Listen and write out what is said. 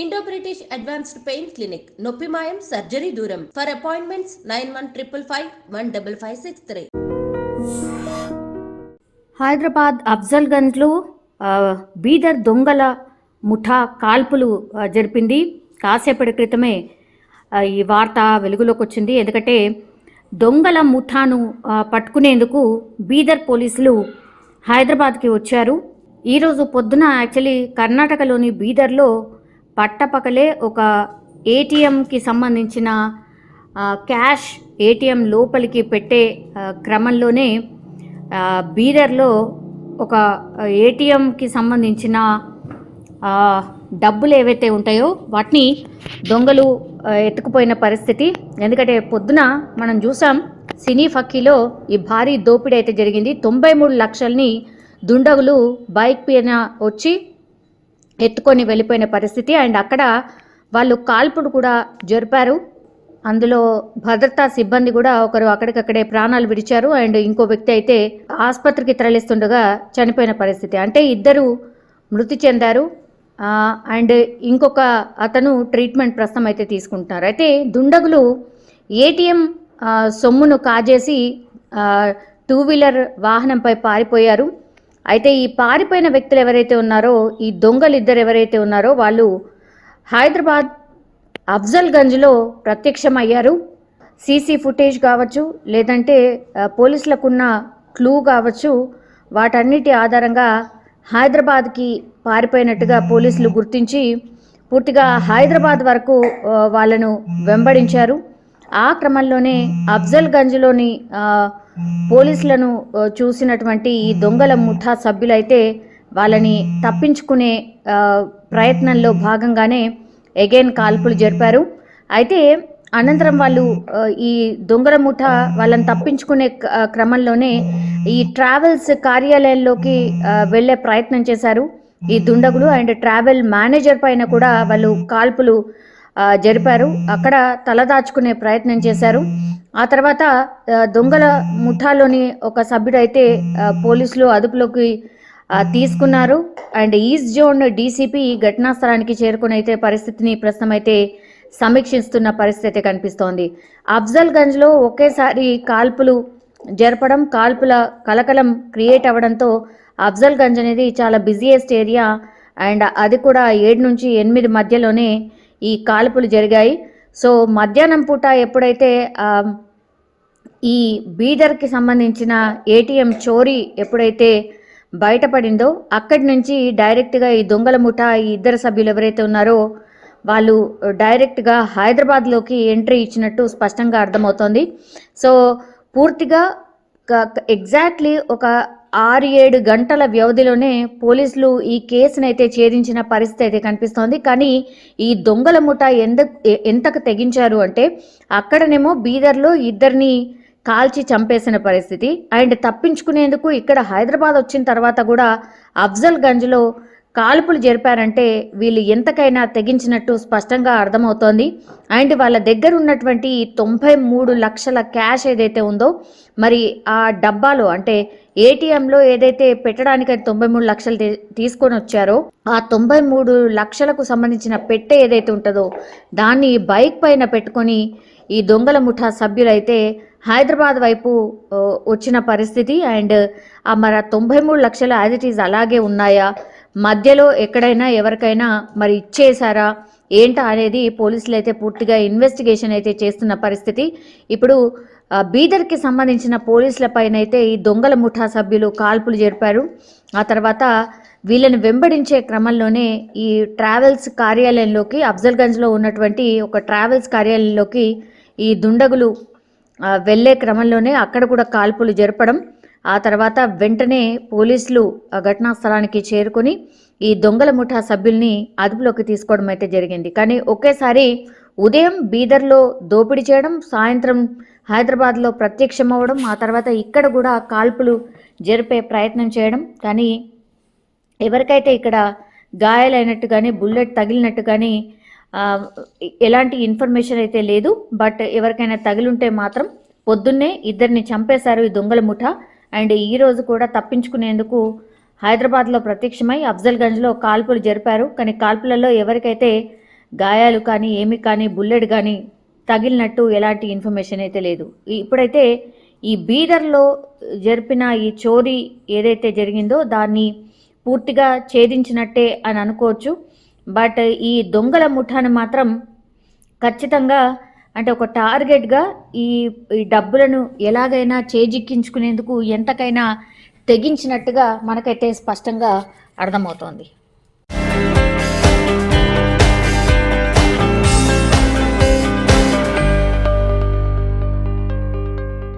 Indo British advanced pain clinic నొప్పి మాయం surgery దూరం. For appointments 9155515563. హైదరాబాద్ అఫ్జల్గంజ్లో బీదర్ దొంగల ముఠా కాల్పులు జరిపింది. కాసేపటి క్రితమే ఈ వార్త వెలుగులోకి వచ్చింది. ఎందుకంటే దొంగల ముఠాను పట్టుకునేందుకు బీదర్ పోలీసులు హైదరాబాద్కి వచ్చారు. ఈరోజు పొద్దున యాక్చువల్లీ కర్ణాటకలోని బీదర్లో పట్టపకలే ఒక ఏటీఎంకి సంబంధించిన క్యాష్ ఏటీఎం లోపలికి పెట్టే క్రమంలోనే బీదర్లో ఒక ఏటీఎంకి సంబంధించిన డబ్బులు ఏవైతే ఉంటాయో వాటిని దొంగలు ఎత్తుకుపోయిన పరిస్థితి. ఎందుకంటే పొద్దున మనం చూసాం సినీ ఫక్కీలో ఈ భారీ దోపిడీ అయితే జరిగింది. 93 లక్షల్ని దుండగులు బైక్ పైన వచ్చి ఎత్తుకొని వెళ్ళిపోయిన పరిస్థితి. అండ్ అక్కడ వాళ్ళు కాల్పుడు కూడా జరిపారు. అందులో భద్రతా సిబ్బంది కూడా ఒకరు అక్కడికక్కడే ప్రాణాలు విడిచారు. అండ్ ఇంకో వ్యక్తి అయితే ఆసుపత్రికి తరలిస్తుండగా చనిపోయిన పరిస్థితి. అంటే ఇద్దరు మృతి చెందారు. అండ్ ఇంకొక అతను ట్రీట్మెంట్ ప్రస్తుతం అయితే తీసుకుంటున్నారు. అయితే దుండగులు ఏటీఎం సొమ్మును కాజేసి 2 వీలర్ వాహనంపై పారిపోయారు. అయితే ఈ పారిపోయిన వ్యక్తులు ఎవరైతే ఉన్నారో, ఈ దొంగలు ఇద్దరు ఎవరైతే ఉన్నారో వాళ్ళు హైదరాబాద్ అఫ్జల్గంజ్లో ప్రత్యక్షమయ్యారు. సీసీ ఫుటేజ్ కావచ్చు, లేదంటే పోలీసులకున్న క్లూ కావచ్చు, వాటన్నిటి ఆధారంగా హైదరాబాద్కి పారిపోయినట్టుగా పోలీసులు గుర్తించి పూర్తిగా హైదరాబాద్ వరకు వాళ్ళను వెంబడించారు. ఆ క్రమంలోనే అఫ్జల్గంజ్లోని పోలీసులను చూసినటువంటి ఈ దొంగల ముఠా సభ్యులైతే వాళ్ళని తప్పించుకునే ప్రయత్నంలో భాగంగానే ఎగైన్ కాల్పులు జరిపారు. అయితే అనంతరం వాళ్ళు ఈ దొంగల ముఠా వాళ్ళని తప్పించుకునే క్రమంలోనే ఈ ట్రావెల్స్ కార్యాలయంలోకి వెళ్ళే ప్రయత్నం చేశారు ఈ దుండగులు. అండ్ ట్రావెల్ మేనేజర్ పైన కూడా వాళ్ళు కాల్పులు జరిపారు. అక్కడ తలదాచుకునే ప్రయత్నం చేశారు. ఆ తర్వాత దొంగల ముఠాలోని ఒక సభ్యుడు అయితే పోలీసులు అదుపులోకి తీసుకున్నారు. అండ్ ఈస్ట్ జోన్ డీసీపీ ఘటనా స్థలానికి చేరుకుని అయితే పరిస్థితిని ప్రస్తుతం అయితే సమీక్షిస్తున్న పరిస్థితి కనిపిస్తోంది. అఫ్జల్గంజ్లో ఒకేసారి కాల్పులు జరపడం, కాల్పుల కలకలం క్రియేట్ అవ్వడంతో అఫ్జల్గంజ్ అనేది చాలా బిజీయెస్ట్ ఏరియా. అండ్ అది కూడా 7 నుంచి 8 మధ్యలోనే ఈ కాల్పులు జరిగాయి. సో మధ్యాహ్నం పూట ఎప్పుడైతే ఈ బీదర్కి సంబంధించిన ఏటీఎం చోరీ ఎప్పుడైతే బయటపడిందో అక్కడి నుంచి డైరెక్ట్గా ఈ దొంగల ముఠా ఈ ఇద్దరు సభ్యులు ఎవరైతే ఉన్నారో వాళ్ళు డైరెక్ట్గా హైదరాబాద్లోకి ఎంట్రీ ఇచ్చినట్టు స్పష్టంగా అర్థమవుతోంది. సో పూర్తిగా ఎగ్జాక్ట్లీ ఒక 6-7 గంటల వ్యవధిలోనే పోలీసులు ఈ కేసునైతే ఛేదించిన పరిస్థితి అయితే కనిపిస్తోంది. కానీ ఈ దొంగల ముఠా ఎంతకు తెగించారు అంటే అక్కడనేమో బీదర్లో ఇద్దరిని కాల్చి చంపేసిన పరిస్థితి. అండ్ తప్పించుకునేందుకు ఇక్కడ హైదరాబాద్ వచ్చిన తర్వాత కూడా అఫ్జల్గంజ్లో కాల్పులు జరిపారంటే వీళ్ళు ఎంతకైనా తెగించినట్టు స్పష్టంగా అర్థమవుతోంది. అండ్ వాళ్ళ దగ్గర ఉన్నటువంటి 93 లక్షల క్యాష్ ఏదైతే ఉందో, మరి ఆ డబ్బాలో అంటే ఏటీఎంలో ఏదైతే పెట్టడానికి 93 లక్షలు తీసుకొని వచ్చారో ఆ 93 లక్షలకు సంబంధించిన పెట్టె ఏదైతే ఉంటుందో దాన్ని బైక్ పైన పెట్టుకొని ఈ దొంగల ముఠా సభ్యులైతే హైదరాబాద్ వైపు వచ్చిన పరిస్థితి. అండ్ మరి 93 లక్షలు యాజ్ ఇట్ ఈజ్ అలాగే ఉన్నాయా, మధ్యలో ఎక్కడైనా ఎవరికైనా మరి ఇచ్చేసారా ఏంటా అనేది పోలీసులు అయితే పూర్తిగా ఇన్వెస్టిగేషన్ అయితే చేస్తున్న పరిస్థితి. ఇప్పుడు బీదర్కి సంబంధించిన పోలీసుల పైన అయితే ఈ దొంగల ముఠా సభ్యులు కాల్పులు జరిపారు. ఆ తర్వాత వీళ్ళని వెంబడించే క్రమంలోనే ఈ ట్రావెల్స్ కార్యాలయంలోకి అఫ్జల్గంజ్లో ఉన్నటువంటి ఒక ట్రావెల్స్ కార్యాలయంలోకి ఈ దుండగులు వెళ్ళే క్రమంలోనే అక్కడ కూడా కాల్పులు జరపడం, ఆ తర్వాత వెంటనే పోలీసులు ఘటనా స్థలానికి చేరుకొని ఈ దొంగల ముఠా సభ్యుల్ని అదుపులోకి తీసుకోవడం అయితే జరిగింది. కానీ ఒకేసారి ఉదయం బీదర్లో దోపిడీ చేయడం, సాయంత్రం హైదరాబాద్లో ప్రత్యక్షమవ్వడం, ఆ తర్వాత ఇక్కడ కూడా కాల్పులు జరిపే ప్రయత్నం చేయడం. కానీ ఎవరికైతే ఇక్కడ గాయాలైనట్టు కానీ బుల్లెట్ తగిలినట్టు కానీ ఎలాంటి ఇన్ఫర్మేషన్ అయితే లేదు. బట్ ఎవరికైనా తగిలుంటే మాత్రం పొద్దున్నే ఇద్దరిని చంపేశారు ఈ దొంగల ముఠా. అండ్ ఈరోజు కూడా తప్పించుకునేందుకు హైదరాబాద్లో ప్రత్యక్షమై అఫ్జల్గంజ్లో కాల్పులు జరిపారు. కానీ కాల్పులలో ఎవరికైతే గాయాలు కానీ ఏమి కానీ బుల్లెట్ కానీ తగిలినట్టు ఎలాంటి ఇన్ఫర్మేషన్ అయితే లేదు. ఇప్పుడైతే ఈ బీదర్లో జరిపిన ఈ చోరీ ఏదైతే జరిగిందో దాన్ని పూర్తిగా ఛేదించినట్టే అని అనుకోవచ్చు. బట్ ఈ దొంగల ముఠాను మాత్రం ఖచ్చితంగా అంటే ఒక టార్గెట్గా ఈ డబ్బులను ఎలాగైనా చేజిక్కించుకునేందుకు ఎంతకైనా తెగించినట్టుగా మనకైతే స్పష్టంగా అర్థమవుతోంది.